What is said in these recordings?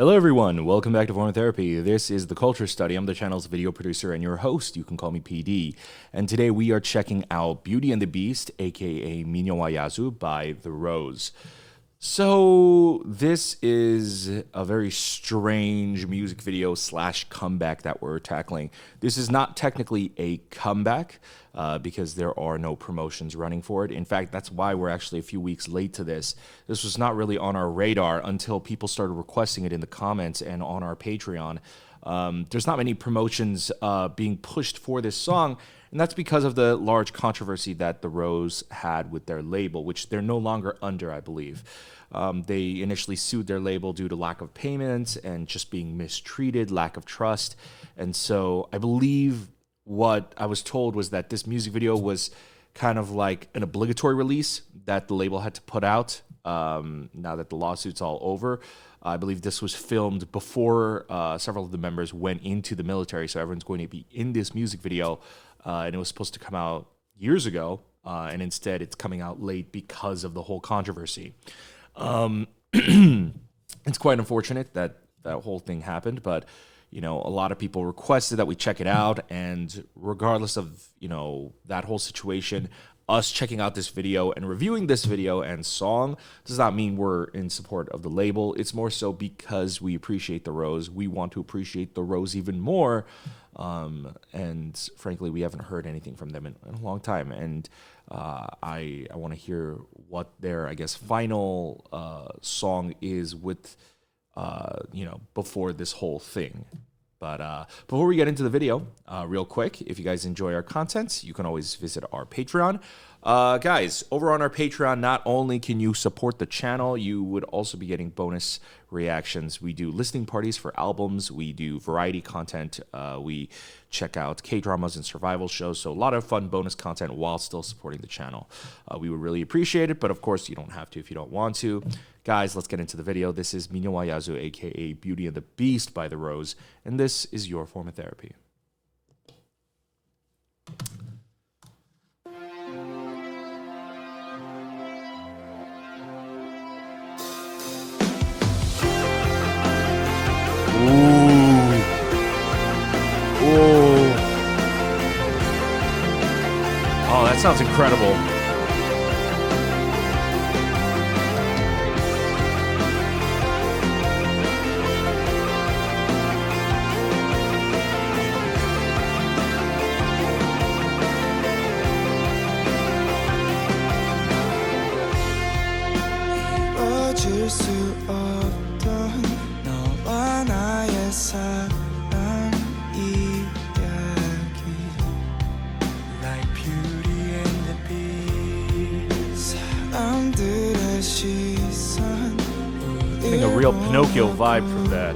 Hello everyone, welcome back to Form Therapy. This is the Culture Study. I'm the channel's video producer and your host. You can call me PD. And today we are checking out Beauty and the Beast, aka Minyo wa Yazu by The Rose. So this is a very strange music video / comeback that we're tackling. This is not technically a comeback because there are no promotions running for it. In fact, that's why we're actually a few weeks late to this. This was not really on our radar until people started requesting it in the comments and on our Patreon. There's not many promotions being pushed for this song, and that's because of the large controversy that The Rose had with their label, which they're no longer under, I believe. They initially sued their label due to lack of payments and just being mistreated, lack of trust. And so I believe what I was told was that this music video was kind of like an obligatory release that the label had to put out now that the lawsuit's all over. I believe this was filmed before several of the members went into the military, so everyone's going to be in this music video, and it was supposed to come out years ago, and instead it's coming out late because of the whole controversy. It's quite unfortunate that that whole thing happened, but you know, a lot of people requested that we check it out, and regardless of, you know, that whole situation, us checking out this video and reviewing this video and song does not mean we're in support of the label. It's more so because we appreciate The Rose. We want to appreciate The Rose even more. And frankly, we haven't heard anything from them in a long time. And I want to hear what their, I guess, final song is with, you know, before this whole thing. But before we get into the video, real quick, if you guys enjoy our content, you can always visit our Patreon. Guys, over on our Patreon, not only can you support the channel, you would also be getting bonus reactions. We do listening parties for albums. We do variety content. We check out K-dramas and survival shows. So a lot of fun bonus content while still supporting the channel. We would really appreciate it, but of course you don't have to if you don't want to. Guys, let's get into the video. This is Minyo wa Yazu, aka Beauty and the Beast by The Rose, and this is your form of therapy. Oh, that sounds incredible. 잊어줄 수 없던 너와 나의 사랑 이야기 Like Beauty and the Beast 사람들의 시선 Getting a real Pinocchio vibe from that.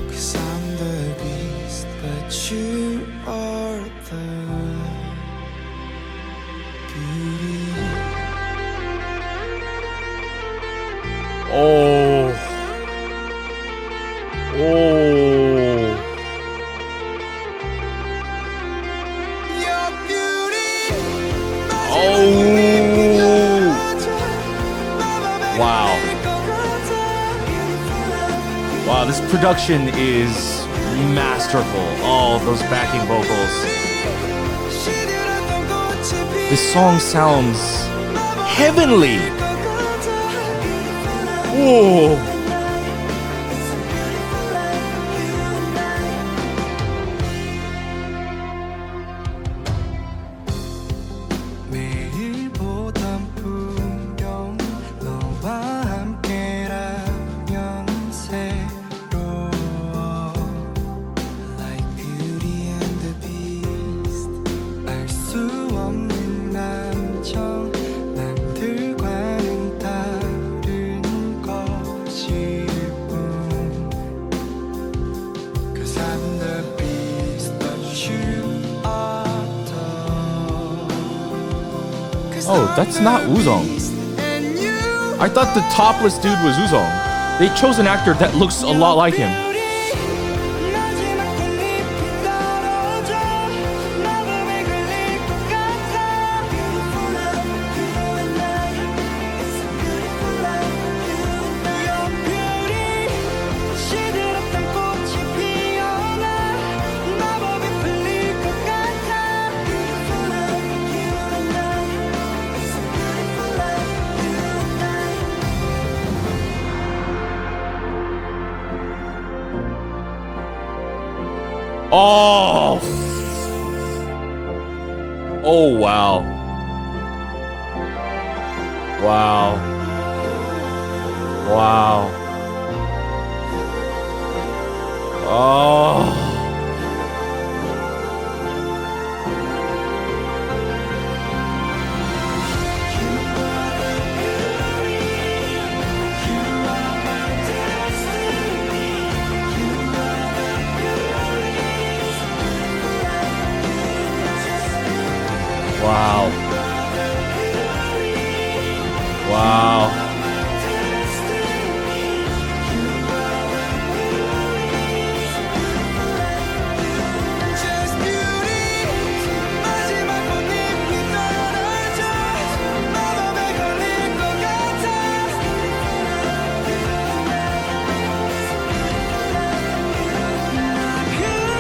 Cause I'm the beast but you are the Oh. Oh. Oh. Wow. Wow, this production is masterful. Oh, those backing vocals. This song sounds heavenly. Whoa. 매일 보던 풍경 너와 함께라면 새로워 Like Beauty and the Beast 알 수 없는 감정 남들과는 다른 것일 뿐 Cause I'm the beast but you are the Oh, that's not Uzong. I thought the topless dude was Uzong. They chose an actor that looks a lot like him. Oh! Oh, wow. Wow. Wow. Oh. Wow. Wow. Just beauty 마지막 꽃잎이 떨어져 마법에 걸릴 것 같아 나 그리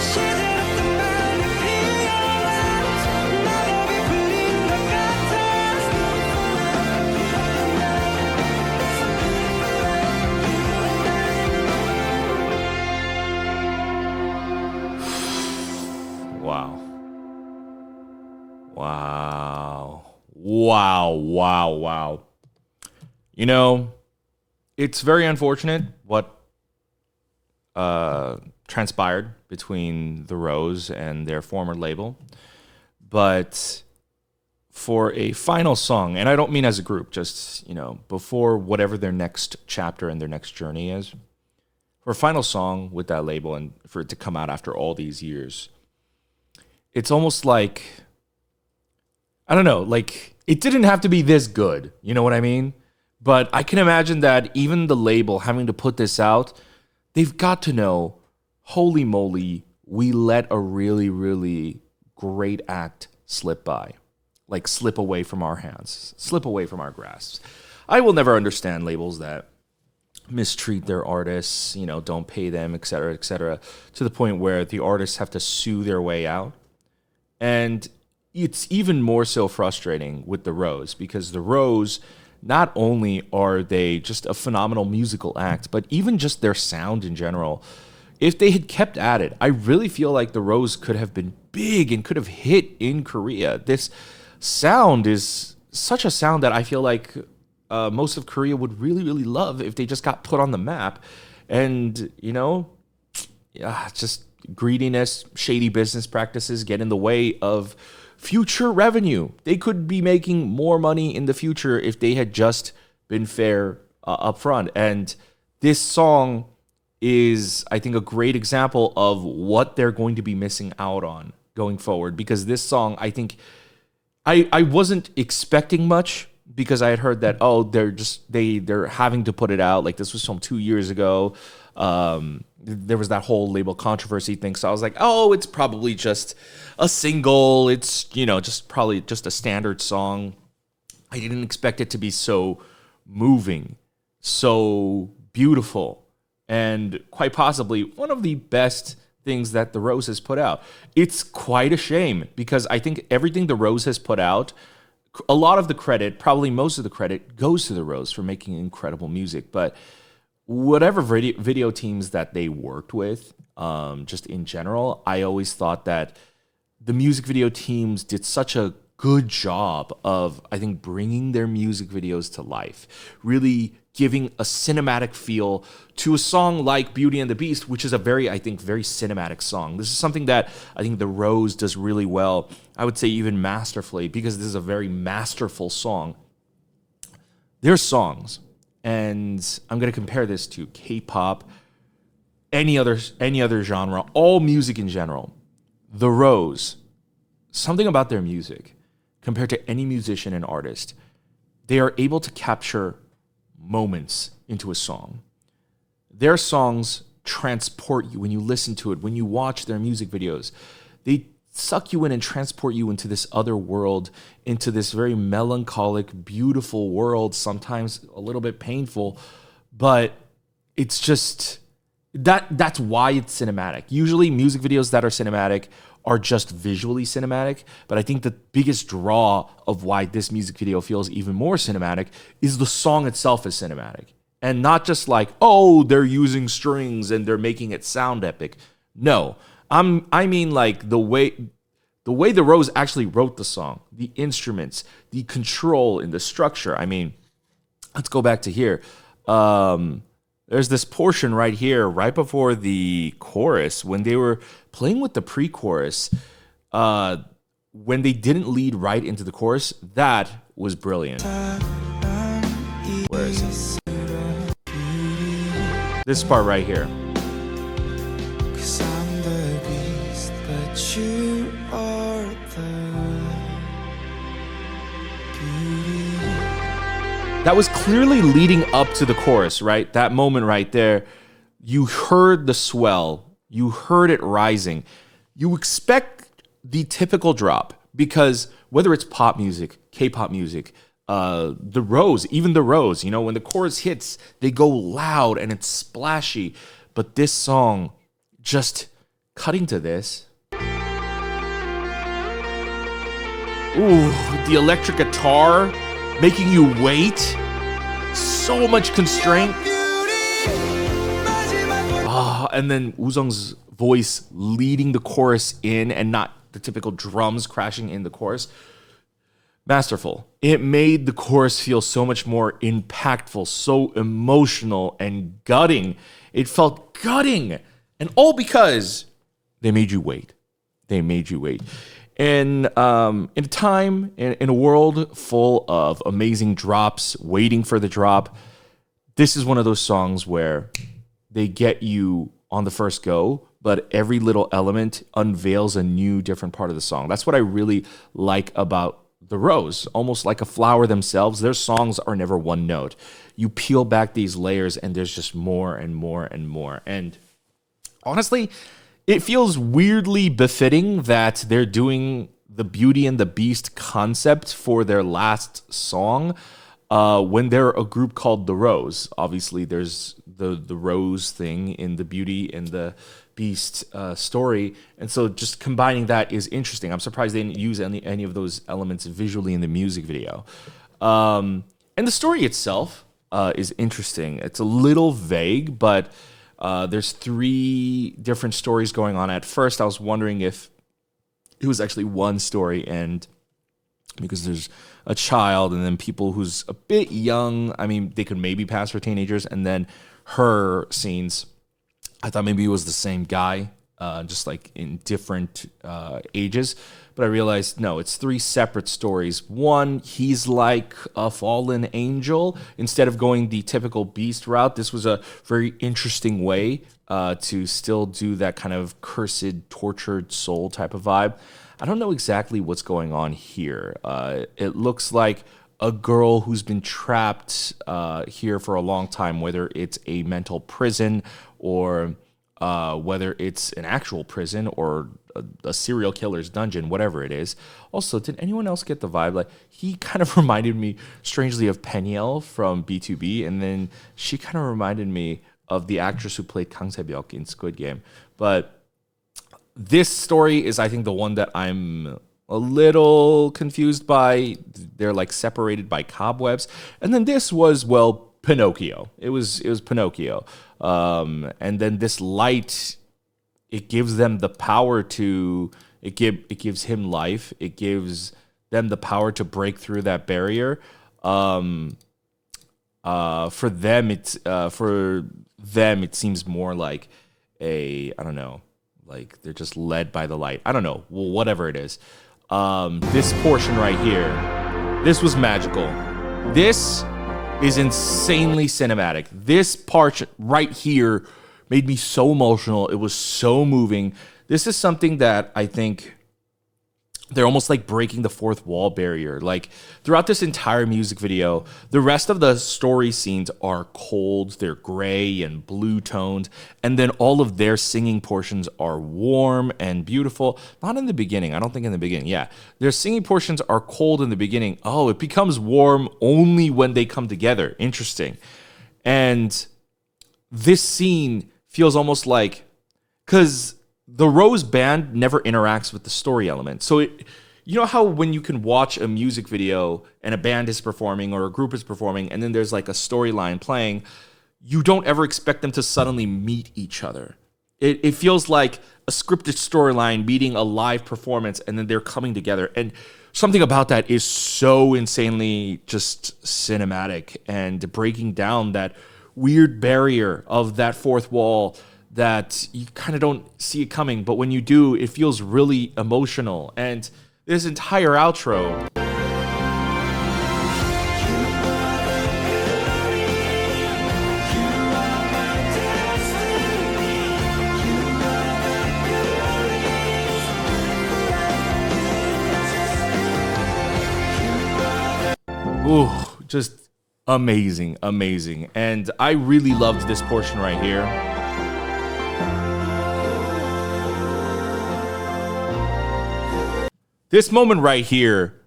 시들었던 마음이 피어나 마법이 풀린 것 같아 Wow. Wow. Wow. Wow. Wow. You know, it's very unfortunate what transpired between the Rose and their former label. But for a final song, and I don't mean as a group, just, before whatever their next chapter and their next journey is, for a final song with that label and for it to come out after all these years, it's almost like, I don't know, like it didn't have to be this good. You know what I mean? But I can imagine that even the label having to put this out, they've got to know, holy moly, we let a really, really great act slip by. Like slip away from our hands, slip away from our grasps. I will never understand labels that mistreat their artists, don't pay them, et cetera, to the point where the artists have to sue their way out. And it's even more so frustrating with the Rose, because the Rose, not only are they just a phenomenal musical act, but even just their sound in general. If they had kept at it, I really feel like the Rose could have been big and could have hit in Korea. This sound is such a sound that I feel like most of Korea would really, really love if they just got put on the map. And, just greediness, shady business practices get in the way of future revenue. They could be making more money in the future if they had just been fair up front. And this song is, I think, a great example of what they're going to be missing out on going forward. Because this song, I think, I wasn't expecting much, because I had heard that, they're having to put it out. Like, this was from 2 years ago. There was that whole label controversy thing. So I was like, it's probably just a single. It's, just probably just a standard song. I didn't expect it to be so moving, so beautiful, and quite possibly one of the best things that the Rose has put out. It's quite a shame, because I think everything the Rose has put out, a lot of the credit, probably most of the credit, goes to the Rose for making incredible music. But whatever video teams that they worked with, just in general, I always thought that the music video teams did such a good job of, I think, bringing their music videos to life, really giving a cinematic feel to a song like Beauty and the Beast, which is a very cinematic song. This is something that I think the Rose does really well. I would say even masterfully, because this is a very masterful song. Their songs, and I'm going to compare this to K-pop, any other genre, all music in general. The Rose, something about their music, compared to any musician and artist, they are able to capture moments into a song. Their songs transport you when you listen to it, when you watch their music videos. They suck you in and transport you into this other world, into this very melancholic, beautiful world, sometimes a little bit painful, but it's just that's why it's cinematic. Usually music videos that are cinematic are just visually cinematic, but I think the biggest draw of why this music video feels even more cinematic is the song itself is cinematic. And not just like, they're using strings and they're making it sound epic. No, I mean like the way the Rose actually wrote the song, the instruments, the control in the structure. I mean, let's go back to here. There's this portion right here, right before the chorus, when they were playing with the pre-chorus. When they didn't lead right into the chorus, that was brilliant. Where is it? This part right here. 'Cause I'm the beast, but you are the beauty. That was clearly leading up to the chorus, right? That moment right there, you heard the swell, you heard it rising. You expect the typical drop because whether it's pop music, K-pop music, the Rose, even the Rose, you know, when the chorus hits, they go loud and it's splashy. But this song, just cutting to this. Ooh, the electric guitar making you wait. So much constraint. And then Woosung's voice leading the chorus in and not the typical drums crashing in the chorus. Masterful. It made the chorus feel so much more impactful, so emotional and gutting. It felt gutting. And all because they made you wait. They made you wait. And in a time, in a world full of amazing drops, waiting for the drop, this is one of those songs where they get you on the first go, but every little element unveils a new, different part of the song. That's what I really like about the Rose. Almost like a flower themselves, their songs are never one note. You peel back these layers and there's just more and more and more. And honestly, it feels weirdly befitting that they're doing the Beauty and the Beast concept for their last song when they're a group called The Rose. Obviously, there's the Rose thing in the Beauty and the Beast story. And so just combining that is interesting. I'm surprised they didn't use any of those elements visually in the music video. And the story itself is interesting. It's a little vague, but there's 3 different stories going on. At first, I was wondering if it was actually one story, and because there's a child and then people who's a bit young, I mean, they could maybe pass for teenagers, and then her scenes, I thought maybe it was the same guy, just like in different ages. But I realized, no, it's 3 separate stories. One, he's like a fallen angel. Instead of going the typical Beast route, this was a very interesting way to still do that kind of cursed, tortured soul type of vibe. I don't know exactly what's going on here. It looks like a girl who's been trapped here for a long time, whether it's a mental prison or whether it's an actual prison or a serial killer's dungeon, whatever it is. Also, did anyone else get the vibe? Like, he kind of reminded me strangely of Peniel from B2B, and then she kind of reminded me of the actress who played Kang Se-byuk in Squid Game. But this story is, I think, the one that I'm a little confused by. They're like separated by cobwebs. And then this was, well, Pinocchio. It was Pinocchio. And then this light, it gives them the power to, it gives him life. It gives them the power to break through that barrier. For them, it seems more like I don't know, like they're just led by the light. I don't know, well, whatever it is. This portion right here, this was magical. This is insanely cinematic. This part right here made me so emotional. It was so moving. This is something that I think they're almost like breaking the fourth wall barrier. Like throughout this entire music video, the rest of the story scenes are cold, they're gray and blue toned, and then all of their singing portions are warm and beautiful. Not in the beginning, I don't think in the beginning. Yeah, their singing portions are cold in the beginning. Oh, it becomes warm only when they come together. Interesting. And this scene feels almost like, because the Rose band never interacts with the story element. So you know how when you can watch a music video and a band is performing or a group is performing and then there's like a storyline playing, you don't ever expect them to suddenly meet each other. It feels like a scripted storyline meeting a live performance, and then they're coming together. And something about that is so insanely just cinematic and breaking down that weird barrier of that fourth wall that you kind of don't see it coming. But when you do, it feels really emotional. And this entire outro. Ooh, just amazing, amazing. And I really loved this portion right here. This moment right here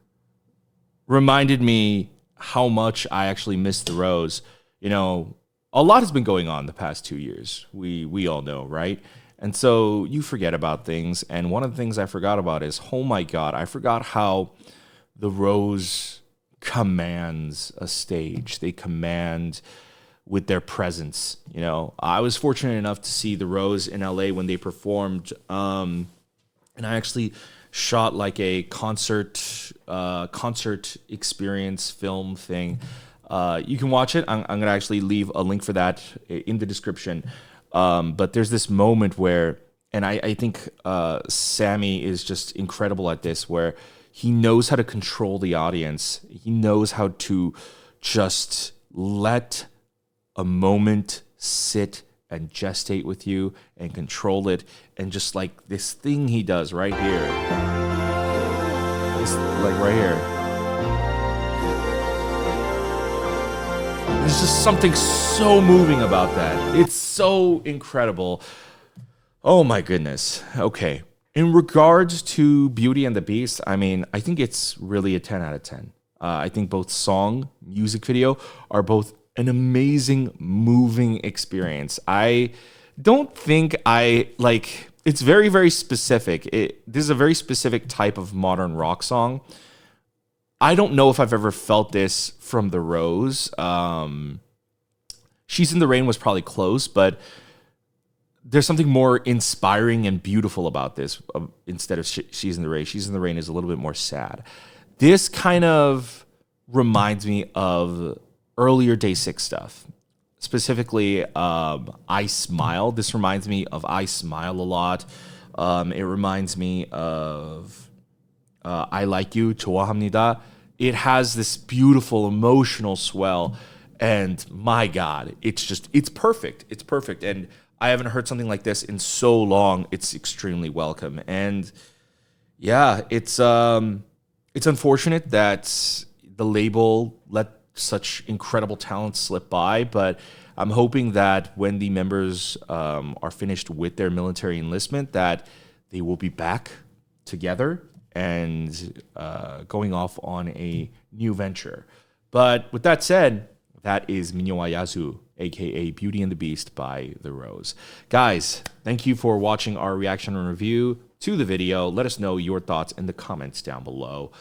reminded me how much I actually missed the Rose. You know, a lot has been going on the past 2 years. We all know, right? And so you forget about things. And one of the things I forgot about is, oh my God, I forgot how the Rose commands a stage. They command with their presence. You know, I was fortunate enough to see the Rose in LA when they performed, and I actually shot like a concert experience film thing. You can watch it. I'm gonna actually leave a link for that in the description. But there's this moment where, and I think Sammy is just incredible at this, where he knows how to control the audience. He knows how to just let a moment sit and gestate with you and control it. And just like this thing he does right here. This, like right here. There's just something so moving about that. It's so incredible. Oh my goodness. Okay. In regards to Beauty and the Beast, I mean, I think it's really a 10 out of 10. I think both song, music video are both an amazing, moving experience. I don't think it's very, very specific. This is a very specific type of modern rock song. I don't know if I've ever felt this from The Rose. She's in the Rain was probably close, but there's something more inspiring and beautiful about this instead of She's in the Rain. She's in the Rain is a little bit more sad. This kind of reminds me of earlier Day 6 stuff. Specifically, I Smile. This reminds me of I Smile a lot. It reminds me of I Like You, 좋아합니다. It has this beautiful emotional swell. And my God, it's perfect. It's perfect. And I haven't heard something like this in so long. It's extremely welcome. And yeah, it's unfortunate that the label let such incredible talent slip by, but I'm hoping that when the members are finished with their military enlistment, that they will be back together and going off on a new venture. But with that said, that is Minyowa Yasu, aka Beauty and the Beast by The Rose. Guys, thank you for watching our reaction and review to the video. Let us know your thoughts in the comments down below.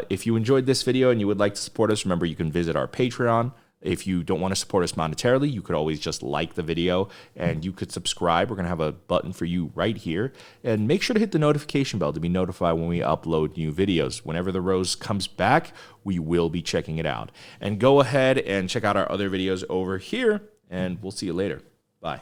If you enjoyed this video and you would like to support us, remember you can visit our Patreon. If you don't want to support us monetarily, you could always just like the video and you could subscribe. We're going to have a button for you right here. And make sure to hit the notification bell to be notified when we upload new videos. Whenever The Rose comes back, we will be checking it out. And go ahead and check out our other videos over here, and we'll see you later. Bye.